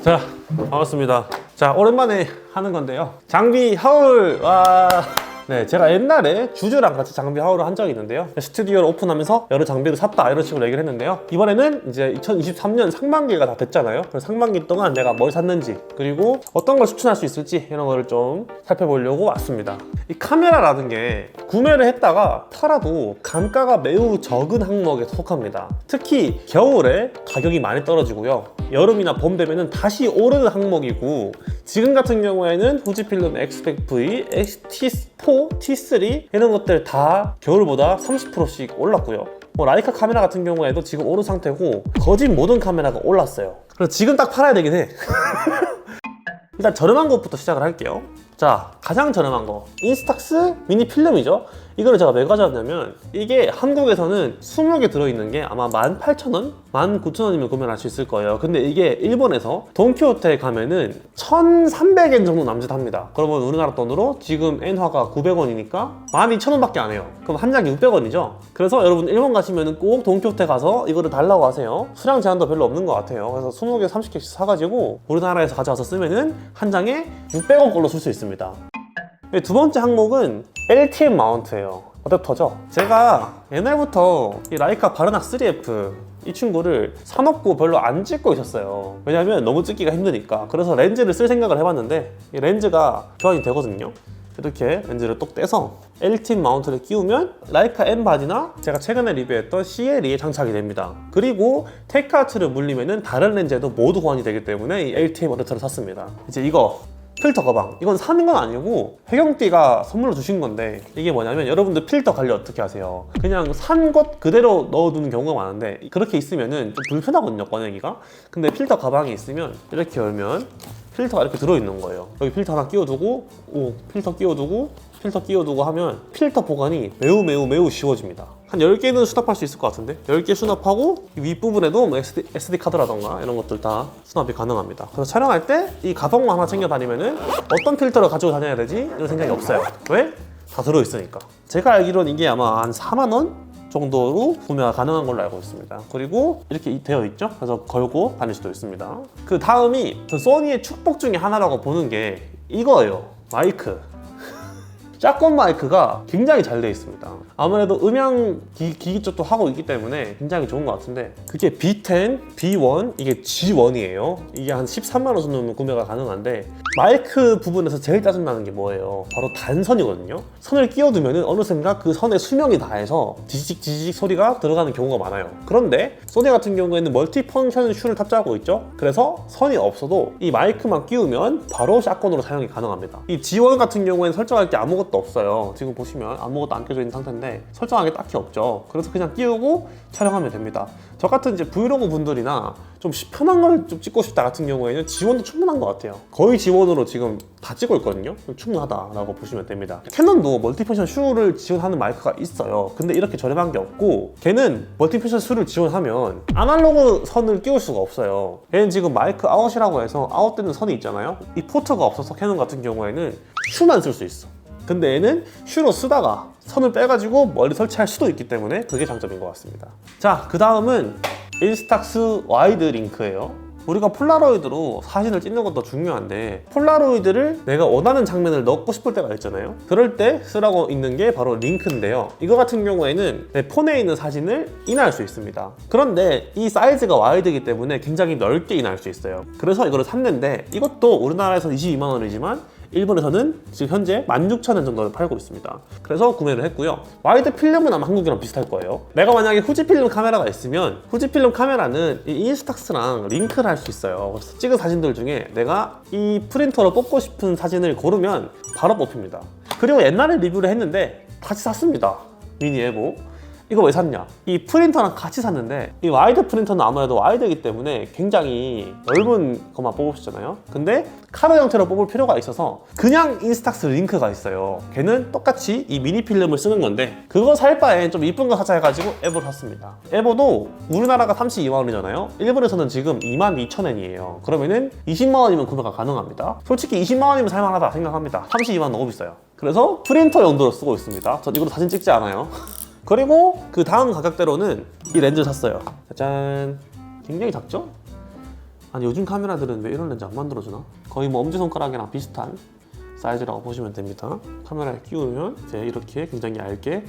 자, 반갑습니다. 자, 오랜만에 하는 건데요. 장비 하울, 네, 제가 옛날에 주주랑 같이 장비 하울을 한 적이 있는데요. 스튜디오를 오픈하면서 여러 장비를 샀다 이런 식으로 얘기를 했는데요. 이번에는 이제 2023년 상반기가 다 됐잖아요. 그래서 상반기 동안 내가 뭘 샀는지, 그리고 어떤 걸 추천할 수 있을지 이런 거를 좀 살펴보려고 왔습니다. 이 카메라라는 게 구매를 했다가 팔아도 감가가 매우 적은 항목에 속합니다. 특히 겨울에 가격이 많이 떨어지고요. 여름이나 봄 되면은 다시 오르는 항목이고, 지금 같은 경우에는 후지필름 X100V, X-T4, T3 이런 것들 다 겨울보다 30%씩 올랐고요. 라이카 카메라 같은 경우에도 지금 오른 상태고, 거짓 모든 카메라가 올랐어요. 그래서 지금 딱 팔아야 되긴 해. 일단 저렴한 것부터 시작을 할게요. 자, 가장 저렴한 거 인스탁스 미니 필름이죠. 이거를 제가 왜 가져왔냐면, 이게 한국에서는 20개 들어있는 게 아마 18,000원? 19,000원이면 구매를 할 수 있을 거예요. 근데 이게 일본에서 돈키호테에 가면은 1,300엔 정도 남짓합니다. 그러면 우리나라 돈으로 지금 엔화가 900원이니까 12,000원밖에 안 해요. 그럼 한 장이 600원이죠. 그래서 여러분 일본 가시면은 꼭 돈키호테 가서 이거를 달라고 하세요. 수량 제한도 별로 없는 것 같아요. 그래서 20개, 30개씩 사가지고 우리나라에서 가져와서 쓰면은 한 장에 600원 꼴로 쓸 수 있습니다. 두 번째 항목은 LTM 마운트예요. 어댑터죠. 제가 옛날부터 이 라이카 바르낙 3F 이 친구를 사놓고 별로 안 찍고 있었어요. 왜냐면 너무 찍기가 힘드니까. 그래서 렌즈를 쓸 생각을 해봤는데, 이 렌즈가 교환이 되거든요. 이렇게 렌즈를 똑 떼서 LTM 마운트를 끼우면 라이카 M 바디나 제가 최근에 리뷰했던 CLE에 장착이 됩니다. 그리고 테이크아웃를 물리면은 다른 렌즈에도 모두 교환이 되기 때문에 이 LTM 어댑터를 샀습니다. 이제 이거 필터 가방, 이건 사는 건 아니고 회경띠가 선물로 주신 건데, 이게 뭐냐면 여러분들 필터 관리 어떻게 하세요? 그냥 산 것 그대로 넣어두는 경우가 많은데, 그렇게 있으면은 좀 불편하거든요, 꺼내기가. 근데 필터 가방이 있으면 이렇게 열면 필터가 이렇게 들어있는 거예요. 여기 필터 하나 끼워두고, 필터 끼워두고, 필터 끼워두고 하면 필터 보관이 매우 쉬워집니다. 한 10개는 수납할 수 있을 것 같은데, 10개 수납하고 윗부분에도 뭐 SD 카드라던가 이런 것들 다 수납이 가능합니다. 그래서 촬영할 때 이 가방만 하나 챙겨 다니면은 어떤 필터를 가지고 다녀야 되지? 이런 생각이 없어요. 왜? 다 들어있으니까. 제가 알기로는 이게 아마 한 4만원 정도로 구매가 가능한 걸로 알고 있습니다. 그리고 이렇게 되어 있죠? 그래서 걸고 다닐 수도 있습니다. 그 다음이 저 소니의 축복 중에 하나라고 보는 게 이거예요. 마이크. 샷건 마이크가 굉장히 잘 되어 있습니다. 아무래도 음향 기기 쪽도 하고 있기 때문에 굉장히 좋은 것 같은데, 그게 B10, B1, 이게 G1이에요. 이게 한 13만원 정도면 구매가 가능한데, 마이크 부분에서 제일 짜증나는 게 뭐예요? 바로 단선이거든요. 선을 끼워두면 어느샌가 그 선에 수명이 다해서 지지직 소리가 들어가는 경우가 많아요. 그런데 소니 같은 경우에는 멀티 펑션 슈를 탑재하고 있죠. 그래서 선이 없어도 이 마이크만 끼우면 바로 샷건으로 사용이 가능합니다. 이 G1 같은 경우에는 설정할 게 아무것도 없어요. 지금 보시면 아무것도 안 껴져 있는 상태인데 설정할 게 딱히 없죠. 그래서 그냥 끼우고 촬영하면 됩니다. 저 같은 이제 브이로그 분들이나 좀 편한 걸 좀 찍고 싶다 같은 경우에는 G1도 충분한 것 같아요. 거의 G1으로 지금 다 찍고 있거든요. 충분하다라고 보시면 됩니다. 캐논도 멀티펑션 슈를 지원하는 마이크가 있어요. 근데 이렇게 저렴한 게 없고, 걔는 멀티펑션 슈를 지원하면 아날로그 선을 끼울 수가 없어요. 걔는 지금 마이크 아웃이라고 해서 아웃되는 선이 있잖아요. 이 포트가 없어서 캐논 같은 경우에는 슈만 쓸 수 있어. 근데 얘는 슈로 쓰다가 선을 빼가지고 멀리 설치할 수도 있기 때문에 그게 장점인 것 같습니다. 자, 그 다음은 인스탁스 와이드 링크예요. 우리가 폴라로이드로 사진을 찍는 것도 중요한데, 폴라로이드를 내가 원하는 장면을 넣고 싶을 때가 있잖아요. 그럴 때 쓰라고 있는 게 바로 링크인데요. 이거 같은 경우에는 내 폰에 있는 사진을 인화할 수 있습니다. 그런데 이 사이즈가 와이드이기 때문에 굉장히 넓게 인화할 수 있어요. 그래서 이거를 샀는데, 이것도 우리나라에서는 22만원이지만 일본에서는 지금 현재 16,000원 정도를 팔고 있습니다. 그래서 구매를 했고요. 와이드 필름은 아마 한국이랑 비슷할 거예요. 내가 만약에 후지필름 카메라가 있으면 후지필름 카메라는 이 인스탁스랑 링크를 할 수 있어요. 그래서 찍은 사진들 중에 내가 이 프린터로 뽑고 싶은 사진을 고르면 바로 뽑힙니다. 그리고 옛날에 리뷰를 했는데 다시 샀습니다. 미니 에보. 이거 왜 샀냐? 이 프린터랑 같이 샀는데, 이 와이드 프린터는 아무래도 와이드이기 때문에 굉장히 넓은 것만 뽑을 수 있잖아요. 근데 카드 형태로 뽑을 필요가 있어서 그냥 인스탁스 링크가 있어요. 걔는 똑같이 이 미니 필름을 쓰는 건데, 그거 살 바엔 좀 이쁜 거 사자 해가지고 에보를 샀습니다. 에보도 우리나라가 32만원이잖아요. 일본에서는 지금 22,000엔이에요. 그러면은 20만원이면 구매가 가능합니다. 솔직히 20만원이면 살만하다 생각합니다. 32만원 너무 비싸요. 그래서 프린터 용도로 쓰고 있습니다. 전 이걸로 사진 찍지 않아요. 그리고 그 다음 가격대로는 이 렌즈 샀어요. 짜잔. 굉장히 작죠? 아니 요즘 카메라들은 왜 이런 렌즈 안 만들어주나? 거의 뭐 엄지손가락이랑 비슷한 사이즈라고 보시면 됩니다. 카메라에 끼우면 이제 이렇게 굉장히 얇게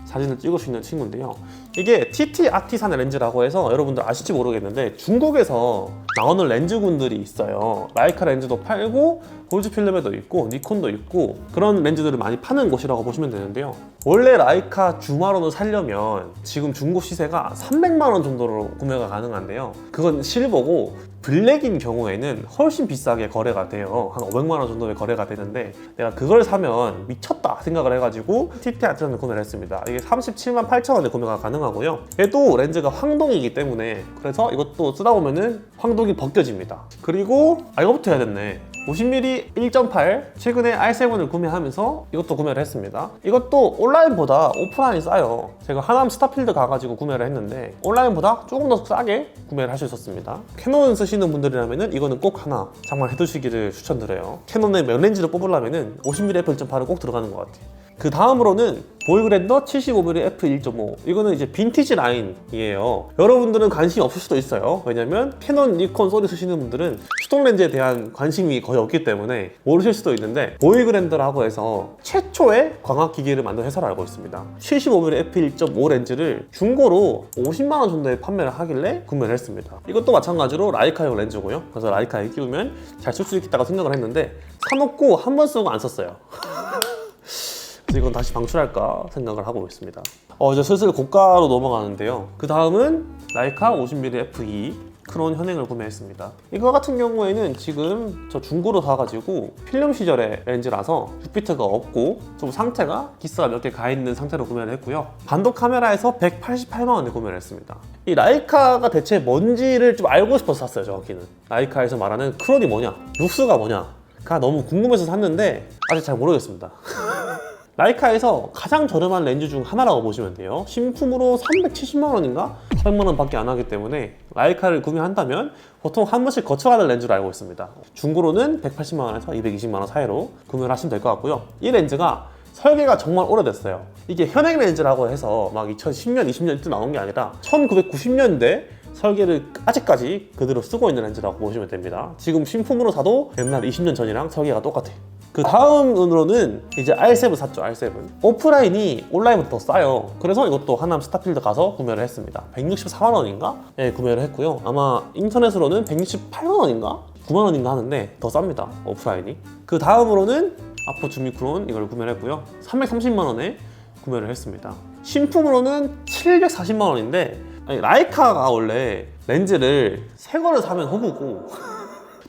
사진을 찍을 수 있는 친구인데요. 이게 TT 아티산의 렌즈라고 해서 여러분들 아실지 모르겠는데 중국에서 나오는 렌즈군들이 있어요. 라이카 렌즈도 팔고 골드 필름에도 있고 니콘도 있고 그런 렌즈들을 많이 파는 곳이라고 보시면 되는데요. 원래 라이카 주마론을 살려면 지금 중고 시세가 300만 원 정도로 구매가 가능한데요. 그건 실버고 블랙인 경우에는 훨씬 비싸게 거래가 돼요. 한 500만 원 정도의 거래가 되는데 내가 그걸 사면 미쳤다 생각을 해가지고 TT 아티산을 구매를 했습니다. 이게 37만 8천 원에 구매가 가능하고요. 얘도 렌즈가 황동이기 때문에 그래서 이것도 쓰다 보면은 황동이 벗겨집니다. 그리고 이거부터 해야 됐네. 50mm 1.8 최근에 R7을 구매하면서 이것도 구매를 했습니다. 이것도 온라인보다 오프라인이 싸요. 제가 하남 스타필드 가가지고 구매를 했는데 온라인보다 조금 더 싸게 구매를 할 수 있었습니다. 캐논 쓰시는 분들이라면 이거는 꼭 하나 장만해 두시기를 추천드려요. 캐논의 면 렌즈를 뽑으려면 50mm f1.8은 꼭 들어가는 것 같아요. 그 다음으로는 보이그랜더 75mm f1.5 이거는 이제 빈티지 라인이에요. 여러분들은 관심이 없을 수도 있어요. 왜냐면 캐논, 니콘, 소니 쓰시는 분들은 수동 렌즈에 대한 관심이 거의 없기 때문에 모르실 수도 있는데 보이그랜더라고 해서 최초의 광학기기를 만든 회사를 알고 있습니다. 75mm f1.5 렌즈를 중고로 50만 원 정도에 판매를 하길래 구매를 했습니다. 이것도 마찬가지로 라이카용 렌즈고요. 그래서 라이카에 끼우면 잘 쓸 수 있겠다고 생각을 했는데 사놓고 한 번 쓰고 안 썼어요. 이건 다시 방출할까 생각을 하고 있습니다. 이제 슬슬 고가로 넘어가는데요. 그 다음은 라이카 50mm f2 크론 현행을 구매했습니다. 이거 같은 경우에는 지금 저 중고로 사가지고 필름 시절의 렌즈라서 빅비트가 없고 좀 상태가 기스가 몇 개 가 있는 상태로 구매를 했고요. 반도 카메라에서 188만 원에 구매를 했습니다. 이 라이카가 대체 뭔지를 좀 알고 싶어서 샀어요. 정확히는 라이카에서 말하는 크론이 뭐냐, 룩스가 뭐냐가 너무 궁금해서 샀는데 아직 잘 모르겠습니다. 라이카에서 가장 저렴한 렌즈 중 하나라고 보시면 돼요. 신품으로 370만 원인가? 400만 원 밖에 안 하기 때문에 라이카를 구매한다면 보통 한 번씩 거쳐가는 렌즈로 알고 있습니다. 중고로는 180만 원에서 220만 원 사이로 구매를 하시면 될 것 같고요. 이 렌즈가 설계가 정말 오래됐어요. 이게 현행 렌즈라고 해서 막 2010년, 20년 때 나온 게 아니라 1990년대 설계를 아직까지 그대로 쓰고 있는 렌즈라고 보시면 됩니다. 지금 신품으로 사도 옛날 20년 전이랑 설계가 똑같아요. 그 다음으로는 이제 R7 샀죠. R7 오프라인이 온라인보다 더 싸요. 그래서 이것도 하남 스타필드 가서 구매를 했습니다. 164만 원인가? 네, 구매를 했고요. 아마 인터넷으로는 168만 원인가? 9만 원인가 하는데 더 쌉니다. 오프라인이. 그 다음으로는 아포 주미크론 이걸 구매를 했고요. 330만 원에 구매를 했습니다. 신품으로는 740만 원인데 라이카가 원래 렌즈를 새 거를 사면 호구고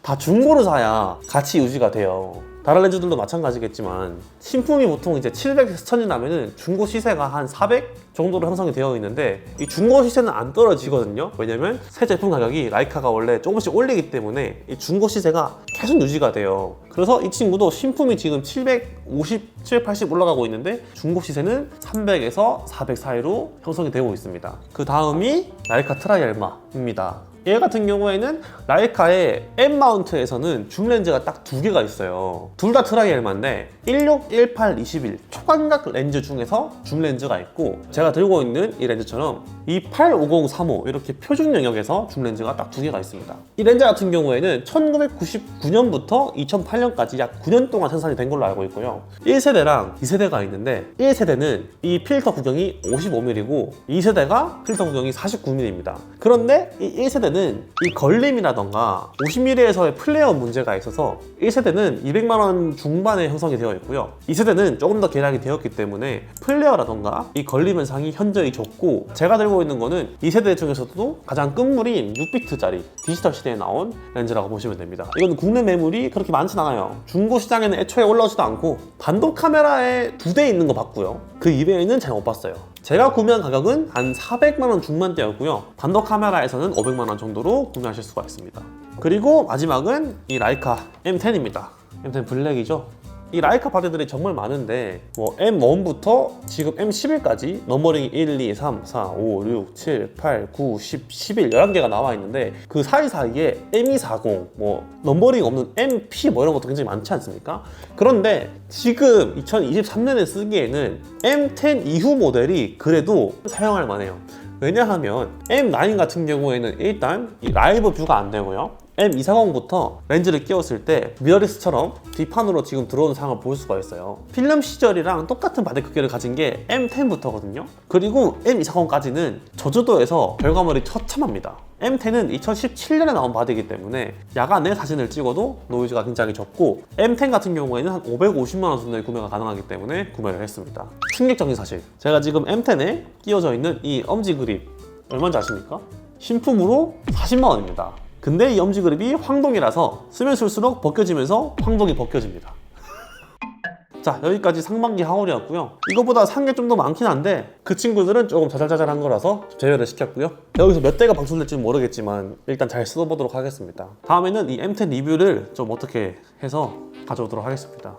다 중고를 사야 가치 유지가 돼요. 다른 렌즈들도 마찬가지겠지만 신품이 보통 이제 700에서 1000이라면 중고 시세가 한 400 정도로 형성이 되어 있는데 이 중고 시세는 안 떨어지거든요. 왜냐면 새 제품 가격이 라이카가 원래 조금씩 올리기 때문에 이 중고 시세가 계속 유지가 돼요. 그래서 이 친구도 신품이 지금 750, 780 올라가고 있는데 중고 시세는 300에서 400 사이로 형성이 되고 있습니다. 그 다음이 라이카 트라이알마입니다. 얘 같은 경우에는 라이카의 M 마운트에서는 줌 렌즈가 딱 두 개가 있어요. 둘 다 트라이엘마인데 16, 18, 21 초광각 렌즈 중에서 줌 렌즈가 있고 제가 들고 있는 이 렌즈처럼 28, 50, 35 이렇게 표준 영역에서 줌 렌즈가 딱 두 개가 있습니다. 이 렌즈 같은 경우에는 1999년부터 2008년까지 약 9년 동안 생산이 된 걸로 알고 있고요. 1세대랑 2세대가 있는데 1세대는 이 필터 구경이 55mm고 2세대가 필터 구경이 49mm입니다. 그런데 이 1세대는 이 걸림이라던가 50mm에서의 플레어 문제가 있어서 1세대는 200만 원 중반에 형성이 되어 있고요. 2세대는 조금 더 개량이 되었기 때문에 플레어라던가 이 걸림 현상이 현저히 적고 제가 들고 있는 거는 2세대 중에서도 가장 끝물인 6비트짜리 디지털 시대에 나온 렌즈라고 보시면 됩니다. 이건 국내 매물이 그렇게 많진 않아요. 중고 시장에는 애초에 올라오지도 않고 반도 카메라에 2대 있는 거 봤고요. 그 이외에는 잘 못 봤어요. 제가 구매한 가격은 한 400만 원 중반대였고요. 반도 카메라에서는 500만 원 정도로 구매하실 수가 있습니다. 그리고 마지막은 이 라이카 M10입니다. M10 블랙이죠. 이 라이카 바디들이 정말 많은데 뭐 M1부터 지금 M11까지 넘버링이 1, 2, 3, 4, 5, 6, 7, 8, 9, 10, 11 11개가 나와 있는데 그 사이사이에 M240 뭐 넘버링 없는 MP 뭐 이런 것도 굉장히 많지 않습니까? 그런데 지금 2023년에 쓰기에는 M10 이후 모델이 그래도 사용할 만해요. 왜냐하면 M9 같은 경우에는 일단 이 라이브 뷰가 안 되고요. M240부터 렌즈를 끼웠을 때 미러리스처럼 뒷판으로 지금 들어오는 상황을 볼 수가 있어요. 필름 시절이랑 똑같은 바디 크기를 가진 게 M10부터거든요. 그리고 M240까지는 저조도에서 결과물이 처참합니다. M10은 2017년에 나온 바디이기 때문에 야간에 사진을 찍어도 노이즈가 굉장히 적고, M10 같은 경우에는 한 550만원 정도에 구매가 가능하기 때문에 구매를 했습니다. 충격적인 사실, 제가 지금 M10에 끼워져 있는 이 엄지 그립 얼마인지 아십니까? 신품으로 40만원입니다. 근데 이 엄지 그립이 황동이라서 쓰면 쓸수록 벗겨지면서 황동이 벗겨집니다. 자, 여기까지 상반기 하울이었고요. 이거보다 산 게 좀 더 많긴 한데 그 친구들은 조금 자잘자잘한 거라서 제외를 시켰고요. 여기서 몇 대가 방출될지는 모르겠지만 일단 잘 써보도록 하겠습니다. 다음에는 이 M10 리뷰를 좀 어떻게 해서 가져오도록 하겠습니다.